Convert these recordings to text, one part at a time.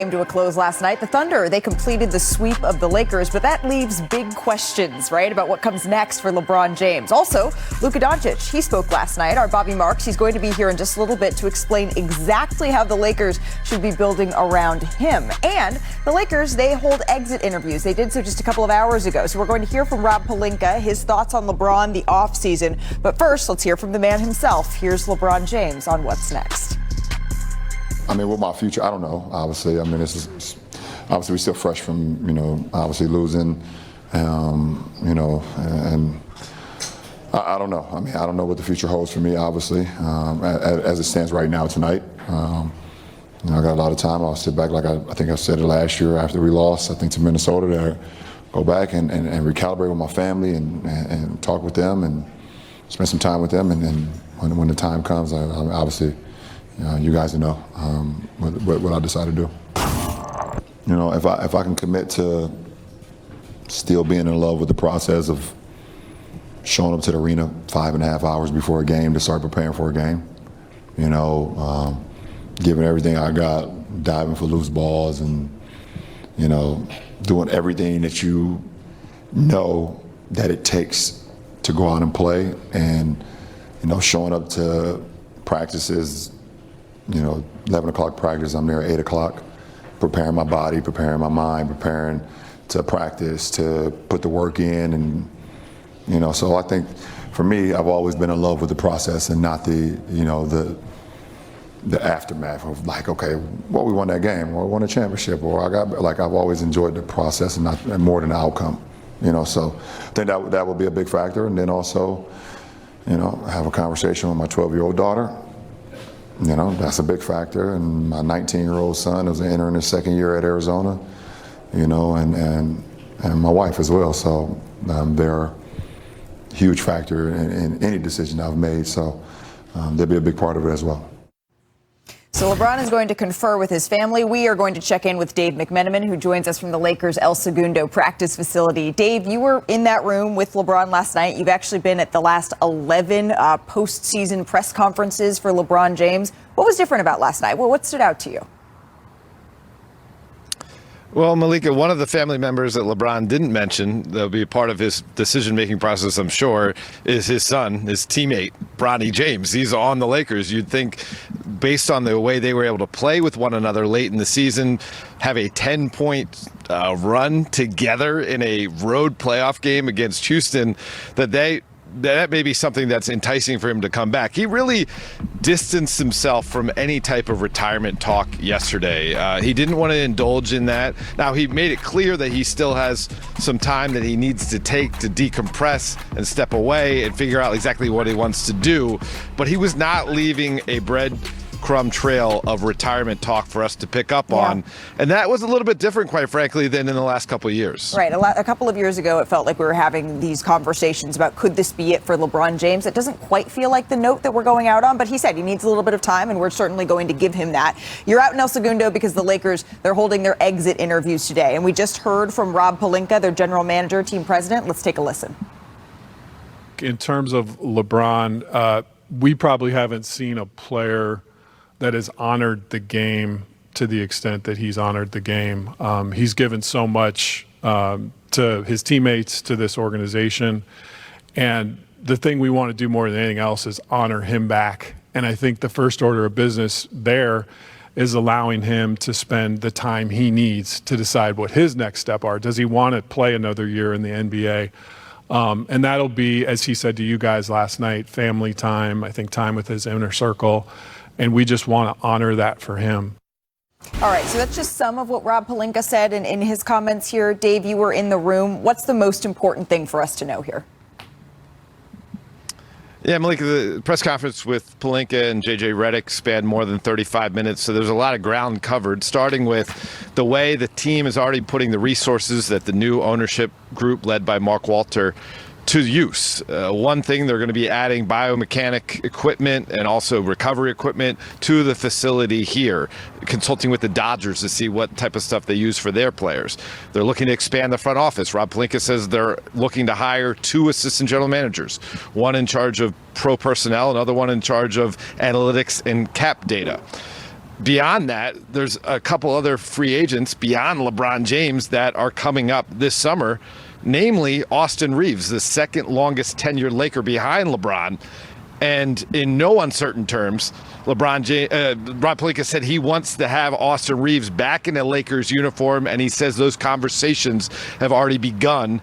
Came to a close last night. The Thunder, they completed the sweep of the Lakers, but that leaves big questions, right, about what comes next for LeBron James. Also, Luka Doncic, he spoke last night. Our Bobby Marks, he's going to be here in just a little bit to explain exactly how the Lakers should be building around him. And the Lakers, they hold exit interviews. They did so just a couple of hours ago. So we're going to hear from Rob Pelinka, his thoughts on LeBron, the offseason. But first, let's hear from the man himself. Here's LeBron James on what's next. I mean, what my future, I don't know, obviously. I mean, obviously we're still fresh from, obviously losing, and I don't know. I mean, I don't know what the future holds for me, obviously, as it stands right now tonight. I got a lot of time. I'll sit back, like I think I said it last year after we lost, I think, to Minnesota, to go back and recalibrate with my family and talk with them and spend some time with them. And then when the time comes, obviously, you guys know what I decide to do. If I can commit to still being in love with the process of showing up to the arena 5.5 hours before a game to start preparing for a game, giving everything I got, diving for loose balls, and doing everything that you know that it takes to go out and play, and showing up to practices. 11 o'clock practice, I'm there at 8 o'clock, preparing my body, preparing my mind, preparing to practice, to put the work in. And, so I think for me, I've always been in love with the process and not the aftermath of like, okay, well, we won that game, or we won a championship, or I've always enjoyed the process and more than the outcome, so I think that would be a big factor. And then also, have a conversation with my 12-year-old daughter. That's a big factor. And my 19-year-old son is entering his second year at Arizona, and my wife as well. So they're a huge factor in any decision I've made. So they'll be a big part of it as well. So LeBron is going to confer with his family. We are going to check in with Dave McMenamin, who joins us from the Lakers' El Segundo practice facility. Dave, you were in that room with LeBron last night. You've actually been at the last 11 postseason press conferences for LeBron James. What was different about last night? What stood out to you? Well, Malika, one of the family members that LeBron didn't mention, that'll be a part of his decision-making process, I'm sure, is his son, his teammate, Bronny James. He's on the Lakers. You'd think, based on the way they were able to play with one another late in the season, have a 10-point run together in a road playoff game against Houston, that may be something that's enticing for him to come back. He really distanced himself from any type of retirement talk yesterday. He didn't want to indulge in that. Now, he made it clear that he still has some time that he needs to take to decompress and step away and figure out exactly what he wants to do. But he was not leaving a breadcrumb trail of retirement talk for us to pick up on. And that was a little bit different, quite frankly, than in the last couple of years. Right. A couple of years ago, it felt like we were having these conversations about could this be it for LeBron James. It doesn't quite feel like the note that we're going out on, but he said he needs a little bit of time, and we're certainly going to give him that. You're out in El Segundo because the Lakers, they're holding their exit interviews today. And we just heard from Rob Pelinka, their general manager, team president. Let's take a listen. In terms of LeBron, we probably haven't seen a player that has honored the game to the extent that he's honored the game. He's given so much to his teammates, to this organization. And the thing we want to do more than anything else is honor him back. And I think the first order of business there is allowing him to spend the time he needs to decide what his next step are. Does he want to play another year in the NBA? And that'll be, as he said to you guys last night, family time, I think time with his inner circle. And we just want to honor that for him. All right, so that's just some of what Rob Pelinka said in his comments here. Dave, you were in the room. What's the most important thing for us to know here? Yeah, Malika, the press conference with Pelinka and J.J. Redick spanned more than 35 minutes, so there's a lot of ground covered, starting with the way the team is already putting the resources that the new ownership group led by Mark Walter to use. One thing, they're going to be adding biomechanic equipment and also recovery equipment to the facility here, consulting with the Dodgers to see what type of stuff they use for their players. They're looking to expand the front office. Rob Pelinka says they're looking to hire 2 assistant general managers, one in charge of pro personnel, another one in charge of analytics and cap data. beyond that, there's a couple other free agents beyond LeBron James that are coming up this summer, namely Austin Reeves, the second longest tenured Laker behind LeBron. And in no uncertain terms, Rob Pelinka said he wants to have Austin Reeves back in a Lakers uniform, and he says those conversations have already begun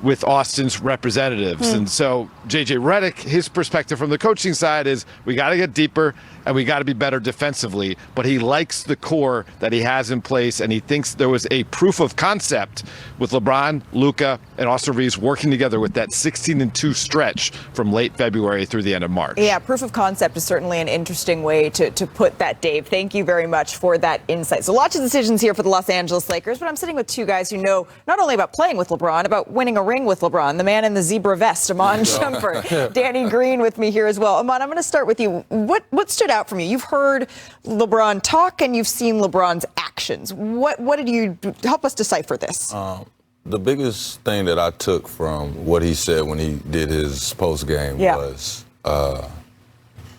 with Austin's representatives. And so J.J. Redick, his perspective from the coaching side is we got to get deeper and we got to be better defensively. But he likes the core that he has in place, and he thinks there was a proof of concept with LeBron, Luka, and Austin Reeves working together with that 16-2 stretch from late February through the end of March. Yeah, proof of concept is certainly an interesting way to put that, Dave. Thank you very much for that insight. So lots of decisions here for the Los Angeles Lakers, but I'm sitting with two guys who know not only about playing with LeBron, about winning a ring with LeBron, the man in the zebra vest, Amon Shumpert. Danny Green with me here as well. Amon, I'm going to start with you. What stood out from you? You've heard LeBron talk and you've seen LeBron's actions. What did you help us decipher this? The biggest thing that I took from what he said when he did his post game was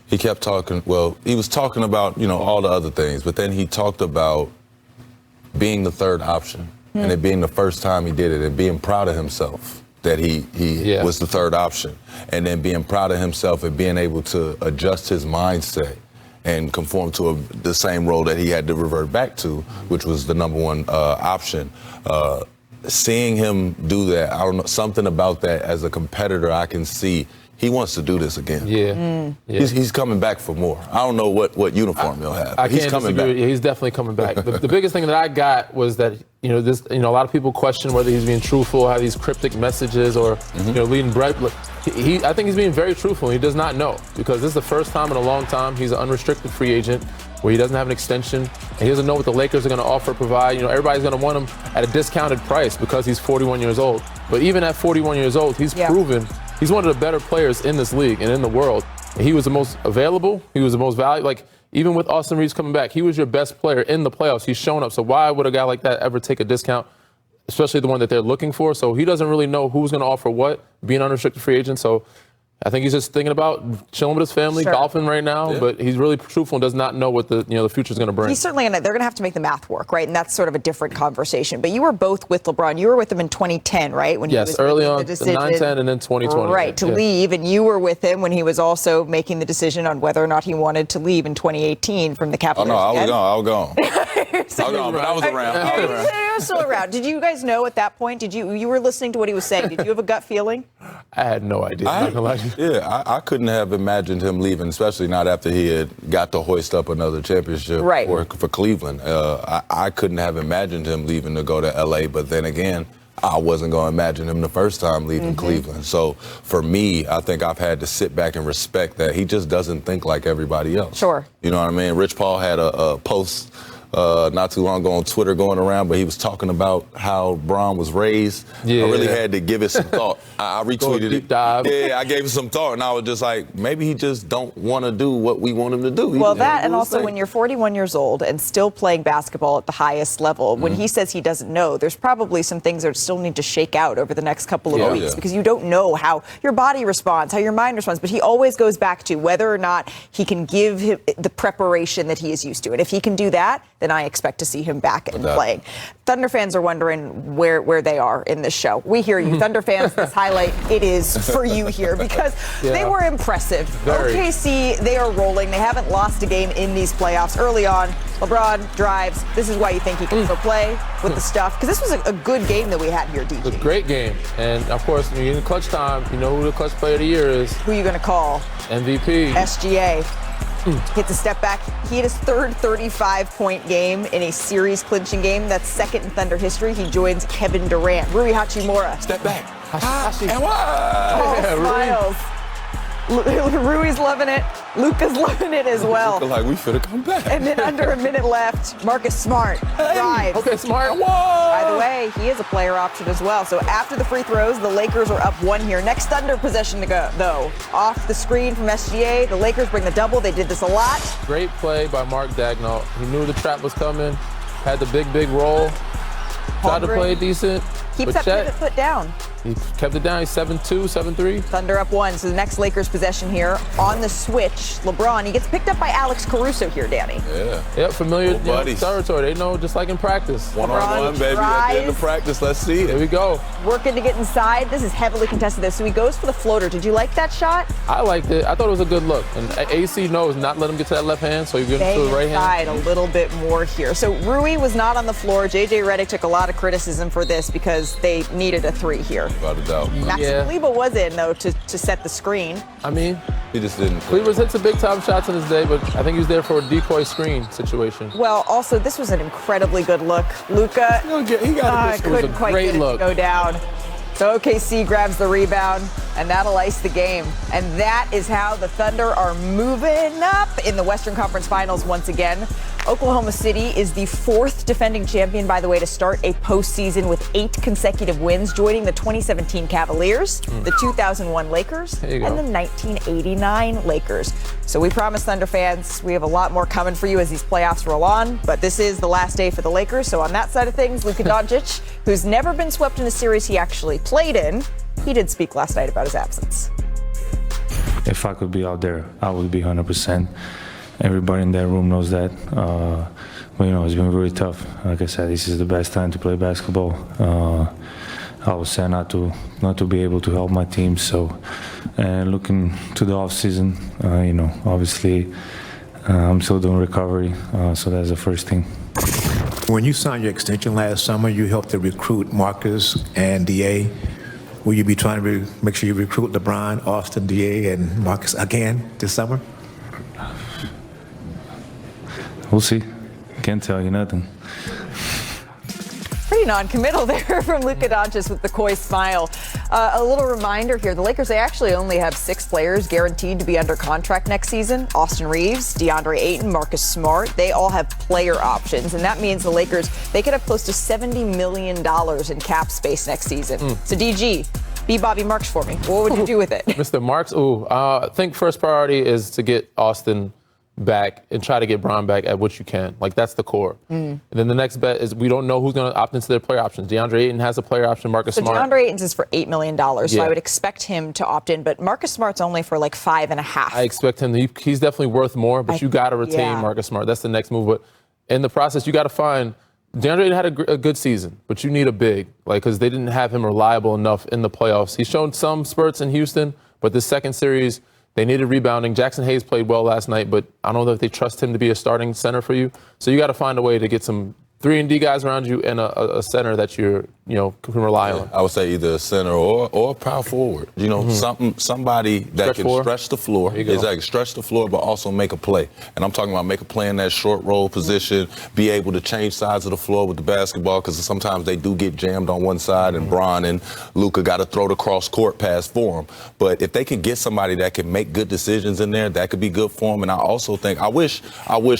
he kept talking. Well, he was talking about all the other things, but then he talked about being the third option and it being the first time he did it and being proud of himself that he was the third option, and then being proud of himself and being able to adjust his mindset and conform to the same role that he had to revert back to, which was the number one option. Seeing him do that, I don't know, something about that as a competitor, I can see he wants to do this again. He's coming back for more. I don't know what uniform he'll have. He's coming back. He's definitely coming back. The biggest thing that I got was that a lot of people question whether he's being truthful, have these cryptic messages, or leading bright. I think he's being very truthful. He does not know, because this is the first time in a long time he's an unrestricted free agent where he doesn't have an extension, and he doesn't know what the Lakers are going to offer, provide. Everybody's going to want him at a discounted price because he's 41 years old. But even at 41 years old, he's proven he's one of the better players in this league and in the world. And he was the most available. He was the most valuable. Like, even with Austin Reeves coming back, he was your best player in the playoffs. He's shown up. So why would a guy like that ever take a discount, especially the one that they're looking for? So he doesn't really know who's going to offer what, being an unrestricted free agent. So I think he's just thinking about chilling with his family, golfing right now, but he's really truthful and does not know what the future is going to bring. He's certainly they're going to have to make the math work, right? And that's sort of a different conversation. But you were both with LeBron. You were with him in 2010, right? When he was early on, the decision, 9-10, and then 2020. Right, to leave. And you were with him when he was also making the decision on whether or not he wanted to leave in 2018 from the Cavaliers. Oh, no, I was gone. But I was around. You were still around. Did you guys know at that point? You were listening to what he was saying? Did you have a gut feeling? I had no idea. I couldn't have imagined him leaving, especially not after he had got to hoist up another championship for Cleveland. I couldn't have imagined him leaving to go to L.A., but then again, I wasn't going to imagine him the first time leaving Cleveland. So for me, I think I've had to sit back and respect that he just doesn't think like everybody else. Sure. You know what I mean? Rich Paul had a post not too long ago on Twitter going around, but he was talking about how Bron was raised. I really had to give it some thought. I retweeted it. Deep dive. Yeah, I gave it some thought, and I was just like, maybe he just don't want to do what we want him to do. Well, that, and also when you're 41 years old and still playing basketball at the highest level, when he says he doesn't know, there's probably some things that still need to shake out over the next couple of weeks, because you don't know how your body responds, how your mind responds. But he always goes back to whether or not he can give him the preparation that he is used to. And if he can do that, then I expect to see him back and playing. Thunder fans are wondering where they are in this show. We hear you. Thunder fans, this highlight, it is for you here, because they were impressive. OKC, they are rolling. They haven't lost a game in these playoffs. Early on, LeBron drives. This is why you think he can still play with the stuff, because this was a good game that we had here, DG. It was a great game. And, of course, when you're in clutch time, you know who the clutch player of the year is. Who are you going to call? MVP. SGA. Hits a step back. He had his third 35-point game in a series-clinching game. That's second in Thunder history. He joins Kevin Durant. Rui Hachimura. Step back. And smiles. Rui's loving it. Luka's loving it as well. Like we should have come back. And then under a minute left, Marcus Smart drives. Okay, Smart. By the way, he is a player option as well. So after the free throws, the Lakers are up one here. Next Thunder possession to go, though. Off the screen from SGA, the Lakers bring the double. They did this a lot. Great play by Mark Daigneault. He knew the trap was coming. Had the big roll. Tried to play decent. Keeps that pivot foot down. He kept it down. He's 7-2, 7-3. Thunder up 1. So the next Lakers possession here on the switch. LeBron, he gets picked up by Alex Caruso here, Danny. Yeah. Yep, familiar buddies. territory. They know just like in practice. One-on-one, baby. At the end of practice, let's see it. Here we go. Working to get inside. This is heavily contested, though. So he goes for the floater. Did you like that shot? I liked it. I thought it was a good look. And AC knows not let him get to that left hand, so you're going to the right hand. A little bit more here. So Rui was not on the floor. JJ Redick took a lot of criticism for this because they needed a 3 here. Without a doubt. Maxi Kleber was in, though, to set the screen. I mean, he just didn't. Kleber's hit some big-time shots in his day, but I think he was there for a decoy screen situation. Well, also, this was an incredibly good look. Luka couldn't quite get it to go down. So OKC grabs the rebound, and that'll ice the game. And that is how the Thunder are moving up in the Western Conference Finals once again. Oklahoma City is the 4th defending champion, by the way, to start a postseason with 8 consecutive wins, joining the 2017 Cavaliers, the 2001 Lakers, and the 1989 Lakers. So we promise, Thunder fans, we have a lot more coming for you as these playoffs roll on. But this is the last day for the Lakers. So on that side of things, Luka Doncic, who's never been swept in a series he actually played in, he did speak last night about his absence. If I could be out there, I would be 100%. Everybody in that room knows that. But, it's been really tough. Like I said, this is the best time to play basketball. I was sad not to be able to help my team. So, looking to the off season, obviously, I'm still doing recovery. So that's the first thing. When you signed your extension last summer, you helped to recruit Marcus and DA. Will you be trying to make sure you recruit LeBron, Austin, DA, and Marcus again this summer? We'll see. Can't tell you nothing. Pretty non-committal there from Luka Doncic with the coy smile. A little reminder here, the Lakers, they actually only have 6 players guaranteed to be under contract next season. Austin Reeves, DeAndre Ayton, Marcus Smart, they all have player options. And that means the Lakers, they could have close to $70 million in cap space next season. So DG, be Bobby Marks for me. What would you do with it? Mr. Marks, I think first priority is to get Austin back and try to get Bron back at what you can. Like, that's the core. And then the next bet is we don't know who's going to opt into their player options. DeAndre Ayton has a player option, Marcus Smart. DeAndre Ayton's is for $8 million, so I would expect him to opt in, but Marcus Smart's only for like $5.5. I expect him he's definitely worth more, but you got to retain Marcus Smart. That's the next move. But in the process, you got to find DeAndre Ayton had a good season, but you need a big, because they didn't have him reliable enough in the playoffs. He's shown some spurts in Houston, but the second series, they needed rebounding. Jackson Hayes played well last night, but I don't know if they trust him to be a starting center for you. So you got to find a way to get some 3-and-D guys around you and a center that can rely on. I would say either a center or a power forward. Somebody that can stretch the floor. Exactly, stretch the floor, but also make a play. And I'm talking about make a play in that short roll position, be able to change sides of the floor with the basketball, because sometimes they do get jammed on one side, and Bron and Luka got to throw the cross-court pass for them. But if they can get somebody that can make good decisions in there, that could be good for them. And I also think I wish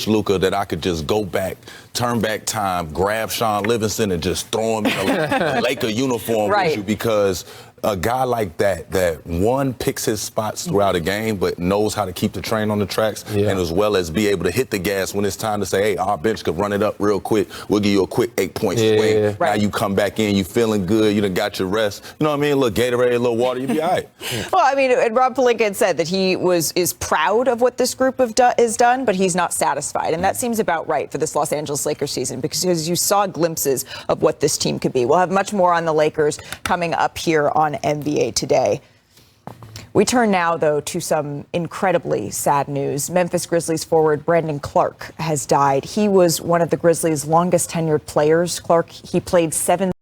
Luka that I could just go back, turn back time, grab Sean Livingston and just throw him in a Laker uniform with you, because a guy like that one picks his spots throughout a game, but knows how to keep the train on the tracks, and as well as be able to hit the gas when it's time to say, hey, our bench could run it up real quick. We'll give you a quick 8-point swing. Now you come back in, you feeling good, you done got your rest. You know what I mean? A little Gatorade, a little water, you'll be all right. Well, I mean, and Rob Pelinka had said that he is proud of what this group has done, but he's not satisfied. And that seems about right for this Los Angeles Lakers season, because you saw glimpses of what this team could be. We'll have much more on the Lakers coming up here on NBA Today. We turn now, though, to some incredibly sad news. Memphis Grizzlies forward Brandon Clark has died. He was one of the Grizzlies' longest tenured players. Clark, he played 7